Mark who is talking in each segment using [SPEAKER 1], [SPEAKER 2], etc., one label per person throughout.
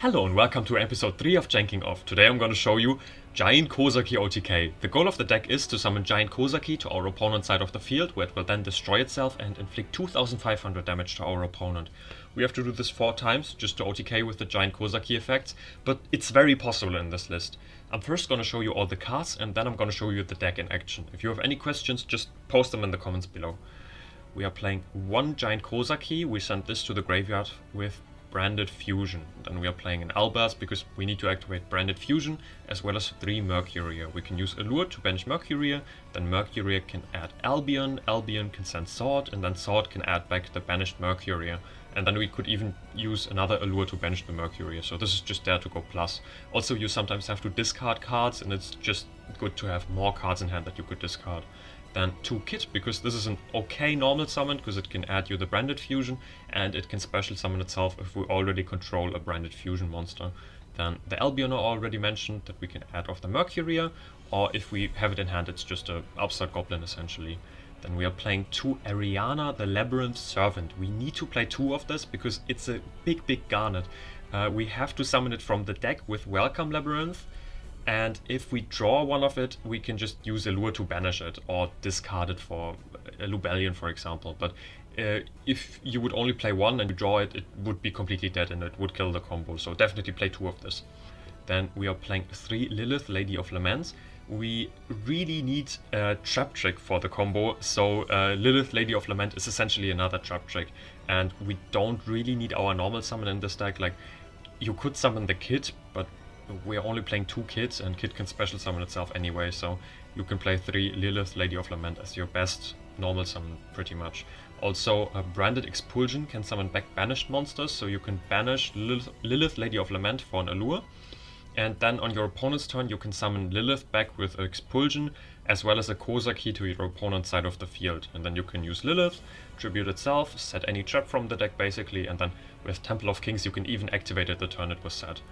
[SPEAKER 1] Hello and welcome to episode 3 of Janking Off. Today I'm going to show you Giant KOZAKY OTK. The goal of the deck is to summon Giant KOZAKY to our opponent's side of the field, where it will then destroy itself and inflict 2500 damage to our opponent. We have to do this 4 times just to OTK with the Giant KOZAKY effects, but it's very possible in this list. I'm first going to show you all the cards and then I'm going to show you the deck in action. If you have any questions, just post them in the comments below. We are playing 1 Giant KOZAKY. We send this to the graveyard with Branded Fusion. Then we are playing an Albaz because we need to activate Branded Fusion, as well as 3 Mercuria. We can use Allure to banish Mercuria, then Mercuria can add Albion, Albion can send Sword, and then Sword can add back the banished Mercuria. And then we could even use another Allure to banish the Mercuria, so this is just there to go plus. Also, you sometimes have to discard cards, and it's just good to have more cards in hand that you could discard. Then 2 Kit, because this is an okay normal summon, because it can add you the Branded Fusion, and it can special summon itself if we already control a Branded Fusion monster. Then the Albion I already mentioned, that we can add off the Mercuria, or if we have it in hand, it's just a Upstart Goblin essentially. Then we are playing 2 Ariana, the Labyrinth Servant. We need to play 2 of this, because it's a big Garnet. We have to summon it from the deck with Welcome Labyrinth, and if we draw one of it, we can just use Allure to banish it, or discard it for a Lubellion, for example. But if you would only play 1 and you draw it, it would be completely dead and it would kill the combo, so definitely play 2 of this. Then we are playing 3 Lilith, Lady of Laments. We really need a trap trick for the combo, so Lilith, Lady of Lament is essentially another trap trick, and we don't really need our normal summon in this deck. Like, you could summon the Kid, but we're only playing 2 Kids, and Kid can special summon itself anyway, so you can play 3 Lilith, Lady of Lament as your best normal summon, pretty much. Also, Branded Expulsion can summon back banished monsters, so you can banish Lilith, Lady of Lament for an Allure, and then on your opponent's turn you can summon Lilith back with Expulsion, as well as a KOZAKY to your opponent's side of the field. And then you can use Lilith, tribute itself, set any trap from the deck basically, and then with Temple of Kings you can even activate it the turn it was set.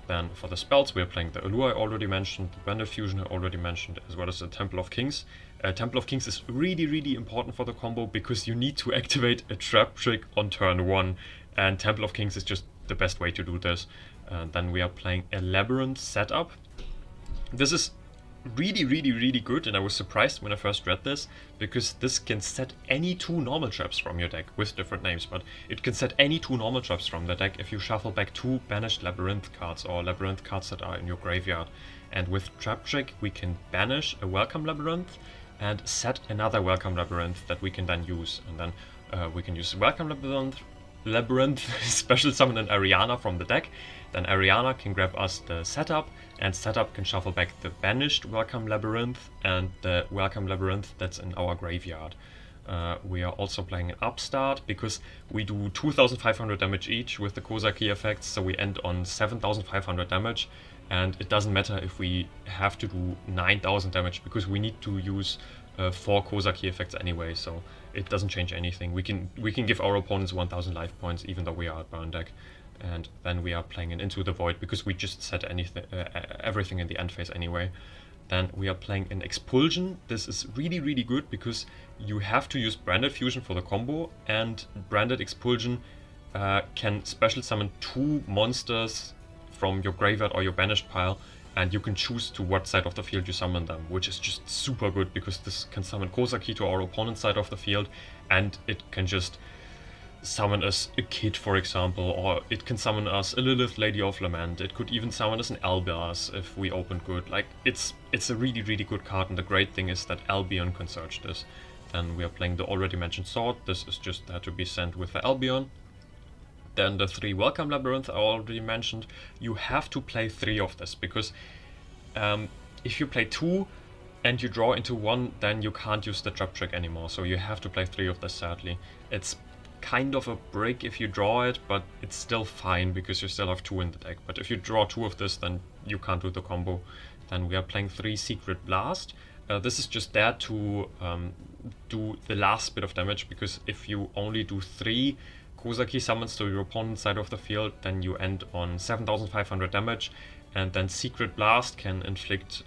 [SPEAKER 1] Then for the spells, we are playing the Allure I already mentioned, the Branded Fusion I already mentioned, as well as the Temple of Kings. Temple of Kings is really important for the combo, because you need to activate a trap trick on turn 1, and Temple of Kings is just the best way to do this. Then we are playing a Labyrinth setup. This is really good, and I was surprised when I first read this, because this can set any 2 normal traps from your deck with different names, but it can set any 2 normal traps from the deck if you shuffle back 2 banished Labyrinth cards, or Labyrinth cards that are in your graveyard. And with Trap Trick we can banish a Welcome Labyrinth and set another Welcome Labyrinth that we can then use, and then we can use Welcome Labyrinth special summon an Ariana from the deck. Then Ariana can grab us the setup, and setup can shuffle back the banished Welcome Labyrinth and the Welcome Labyrinth that's in our graveyard. We are also playing an Upstart, because we do 2500 damage each with the KOZAKY effects, so we end on 7500 damage, and it doesn't matter if we have to do 9000 damage, because we need to use 4 KOZAKY effects anyway, so it doesn't change anything. We can give our opponents 1000 life points even though we are at burn deck. And then we are playing an Into the Void, because we just set everything in the end phase anyway. Then we are playing an Expulsion. This is really good, because you have to use Branded Fusion for the combo, and Branded Expulsion can special summon 2 monsters from your graveyard or your banished pile, and you can choose to what side of the field you summon them, which is just super good, because this can summon KOZAKY to our opponent's side of the field, and it can just summon us a Kid, for example, or it can summon us a Lilith, Lady of Lament. It could even summon us an Albaz if we open good. Like, it's a really good card, and the great thing is that Albion can search this. Then we are playing the already mentioned Sword. This is just there to be sent with the Albion. Then the 3 Welcome Labyrinth I already mentioned. You have to play 3 of this, because if you play 2 and you draw into 1, then you can't use the trap trick anymore, so you have to play 3 of this, sadly. It's kind of a brick if you draw it, but it's still fine, because you still have 2 in the deck. But if you draw 2 of this, then you can't do the combo. Then we are playing 3 Secret Blast. This is just there to do the last bit of damage, because if you only do 3 KOZAKY summons to your opponent's side of the field, then you end on 7500 damage, and then Secret Blast can inflict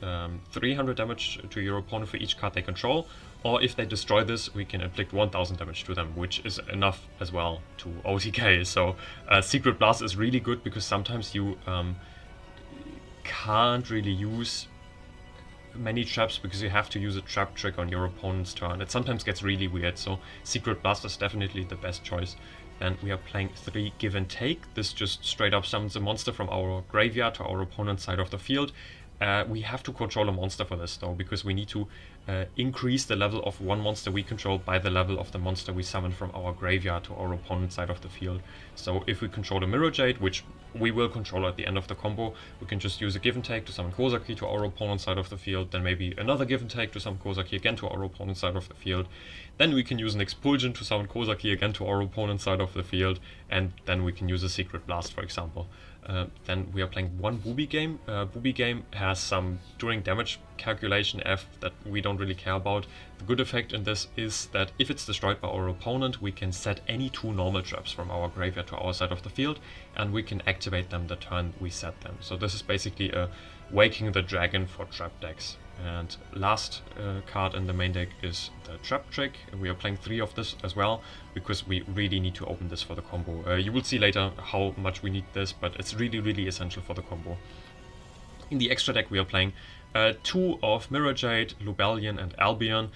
[SPEAKER 1] 300 damage to your opponent for each card they control, Or if they destroy this, we can inflict 1000 damage to them, which is enough as well to OTK. So Secret Blast is really good because sometimes you can't really use many traps because you have to use a trap trick on your opponent's turn. It sometimes gets really weird, so Secret Blast is definitely the best choice. And we are playing 3 Give and Take. This just straight up summons a monster from our graveyard to our opponent's side of the field. We have to control a monster for this though, because we need to increase the level of one monster we control by the level of the monster we summon from our graveyard to our opponent's side of the field. So if we control a Mirror Jade, which we will control at the end of the combo, we can just use a Give and Take to summon KOZAKY to our opponent's side of the field, then maybe another Give and Take to summon KOZAKY again to our opponent's side of the field. Then we can use an Expulsion to summon KOZAKY again to our opponent's side of the field, and then we can use a Secret Blast, for example. Then we are playing 1 Booby Game. Booby Game has some during damage calculation F that we don't really care about. The good effect in this is that if it's destroyed by our opponent, we can set any 2 normal traps from our graveyard to our side of the field, and we can activate them the turn we set them. So this is basically a Waking the Dragon for trap decks. And last card in the main deck is the Trap Trick. We are playing 3 of this as well, because we really need to open this for the combo. You will see later how much we need this, but it's really essential for the combo. In the extra deck we are playing 2 of Mirror Jade, Lubellion and Albion,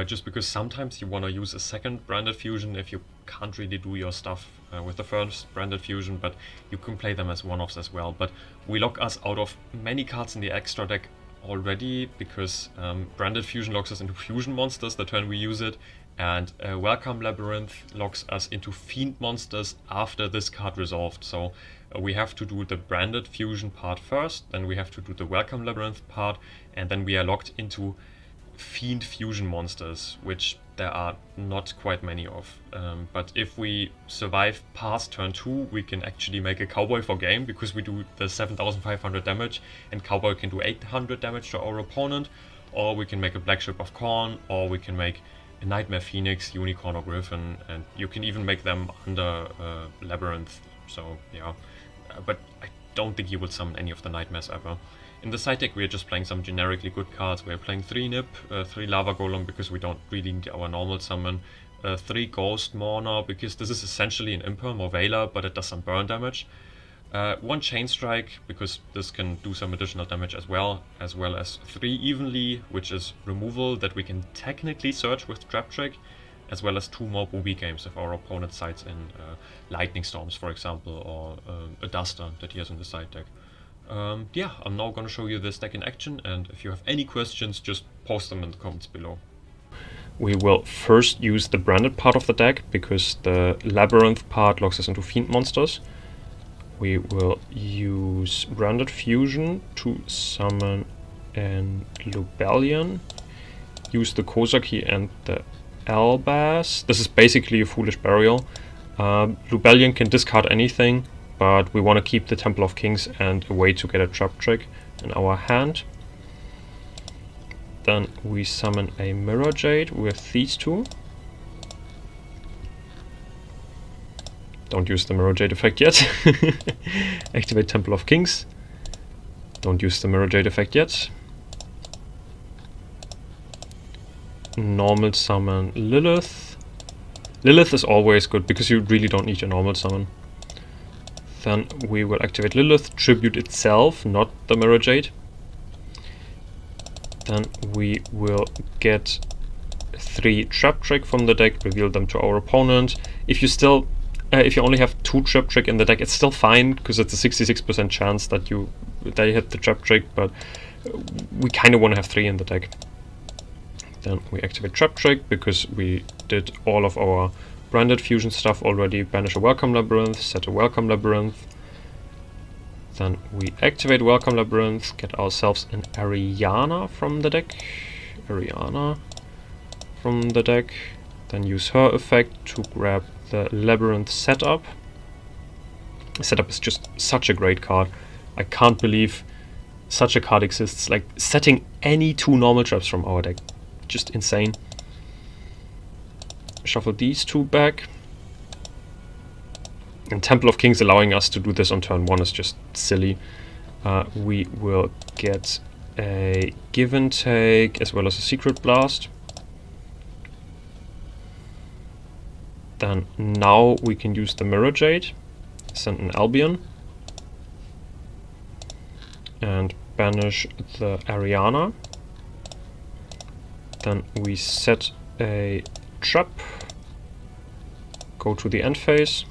[SPEAKER 1] just because sometimes you want to use a second Branded Fusion if you can't really do your stuff with the first Branded Fusion, but you can play them as one-offs as well. But we lock us out of many cards in the extra deck already, because Branded Fusion locks us into Fusion monsters the turn we use it, and Welcome Labyrinth locks us into Fiend monsters after this card resolved. So we have to do the Branded Fusion part first, then we have to do the Welcome Labyrinth part, and then we are locked into Fiend Fusion monsters, which there are not quite many of. But if we survive past turn 2, we can actually make a Cowboy for game, because we do the 7500 damage, and Cowboy can do 800 damage to our opponent, or we can make a Black Ship of Corn, or we can make a Nightmare Phoenix, Unicorn or Griffin, and you can even make them under Labyrinth. So yeah, but I don't think you will summon any of the Nightmares ever. In the side deck we are just playing some generically good cards. We are playing 3 Nip, 3 Lava Golem because we don't really need our normal summon, 3 Ghost Mourner because this is essentially an Imperm or Veiler, but it does some burn damage, 1 Chain Strike because this can do some additional damage as well as 3 Evenly, which is removal that we can technically search with Trap Trick, as well as 2 more Booby Games if our opponent sides in Lightning Storms, for example, or a Duster that he has in the side deck. Yeah, I'm now gonna show you this deck in action, and if you have any questions, just post them in the comments below. We will first use the branded part of the deck, because the Labyrinth part locks us into Fiend monsters. We will use Branded Fusion to summon an Lubellion, use the KOZAKY and the Albaz. This is basically a Foolish Burial. Lubellion can discard anything, but we want to keep the Temple of Kings and a way to get a Trap Trick in our hand. Then we summon a Mirror Jade with these 2. Don't use the Mirror Jade effect yet. Activate Temple of Kings. Don't use the Mirror Jade effect yet. Normal summon Lilith. Lilith is always good because you really don't need a normal summon. Then we will activate Lilith, tribute itself, not the Mirror Jade. Then we will get 3 Trap Trick from the deck, reveal them to our opponent. If you only have 2 Trap Trick in the deck, it's still fine, because it's a 66% chance that they hit the Trap Trick, but we kind of want to have 3 in the deck. Then we activate Trap Trick, because we did all of our Branded Fusion stuff already. Banish a Welcome Labyrinth, set a Welcome Labyrinth. Then we activate Welcome Labyrinth, get ourselves an Ariana from the deck. Then use her effect to grab the Labyrinth Setup. Setup is just such a great card. I can't believe such a card exists. Like, setting any 2 normal traps from our deck. Just insane. Shuffle these 2 back. And Temple of Kings allowing us to do this on turn 1 is just silly. We will get a Give and Take as well as a Secret Blast. Then now we can use the Mirror Jade, send an Albion, and banish the Ariana. Then we set a trap, go to the end phase,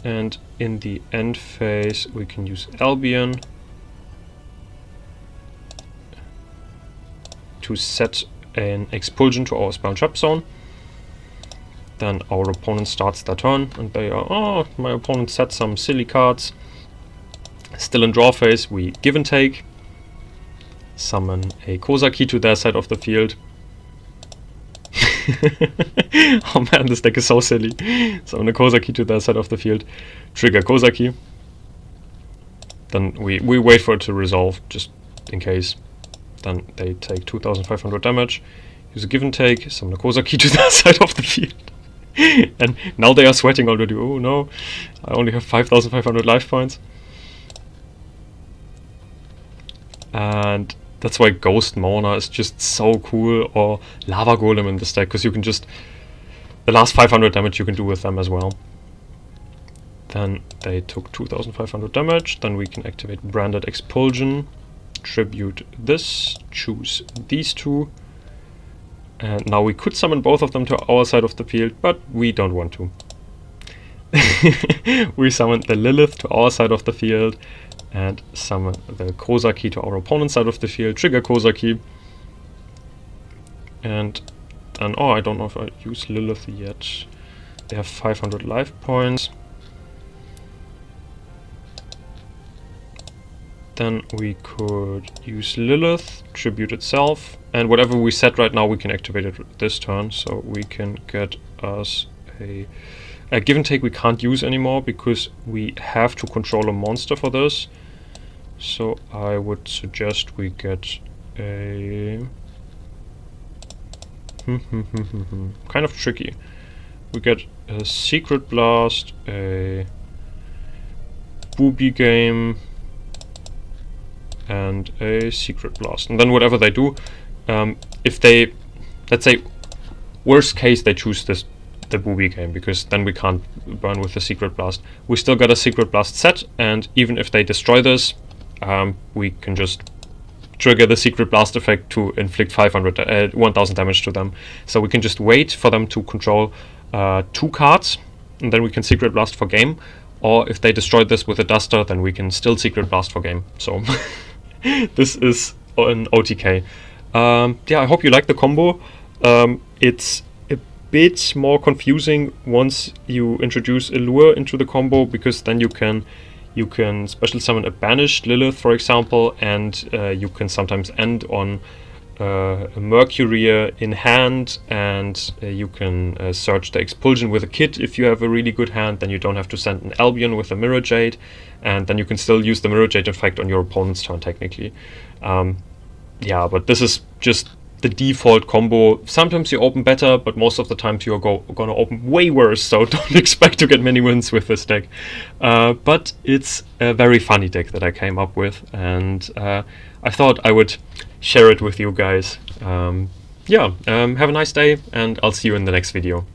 [SPEAKER 1] and in the end phase we can use Albion to set an expulsion to our spell trap zone. Then our opponent starts their turn and they are, oh, my opponent set some silly cards. Still in draw phase, we give and take, summon a KOZAKY to their side of the field. Oh man, this deck is so silly. Summon a KOZAKY to their side of the field, trigger KOZAKY. Then we wait for it to resolve, just in case. Then they take 2500 damage, use a give and take, summon a KOZAKY to their side of the field. And now they are sweating already. Oh no, I only have 5500 life points. And that's why Ghost Mona is just so cool, or Lava Golem in this deck, because you can just, the last 500 damage you can do with them as well. Then they took 2500 damage, then we can activate Branded Expulsion, tribute this, choose these two, and now we could summon both of them to our side of the field, but we don't want to. We summoned the Lilith to our side of the field, and summon the KOZAKY to our opponent's side of the field, trigger KOZAKY. And then, oh, I don't know if I use Lilith yet. They have 500 life points. Then we could use Lilith, tribute itself, and whatever we set right now we can activate it this turn, so we can get us a give and take we can't use anymore because we have to control a monster for this. So I would suggest we get a kind of tricky. We get a Secret Blast, a Booby Game, and a Secret Blast. And then whatever they do, if they, let's say, worst case they choose the Booby Game, because then we can't burn with the Secret Blast. We still got a Secret Blast set, and even if they destroy this, we can just trigger the Secret Blast effect to inflict 1000 damage to them. So we can just wait for them to control 2 cards, and then we can Secret Blast for game. Or if they destroy this with a Duster, then we can still Secret Blast for game. So this is an OTK. Yeah, I hope you like the combo. It's a bit more confusing once you introduce Allure into the combo, because then you can special summon a banished Lilith, for example, and you can sometimes end on a Mercury in hand, and you can search the Expulsion with a Kit if you have a really good hand. Then you don't have to send an Albion with a Mirror Jade, and then you can still use the Mirror Jade effect on your opponent's turn technically. Yeah, but this is just the default combo. Sometimes you open better, but most of the times you're gonna open way worse, so don't expect to get many wins with this deck. But it's a very funny deck that I came up with, and I thought I would share it with you guys. Yeah, have a nice day, and I'll see you in the next video.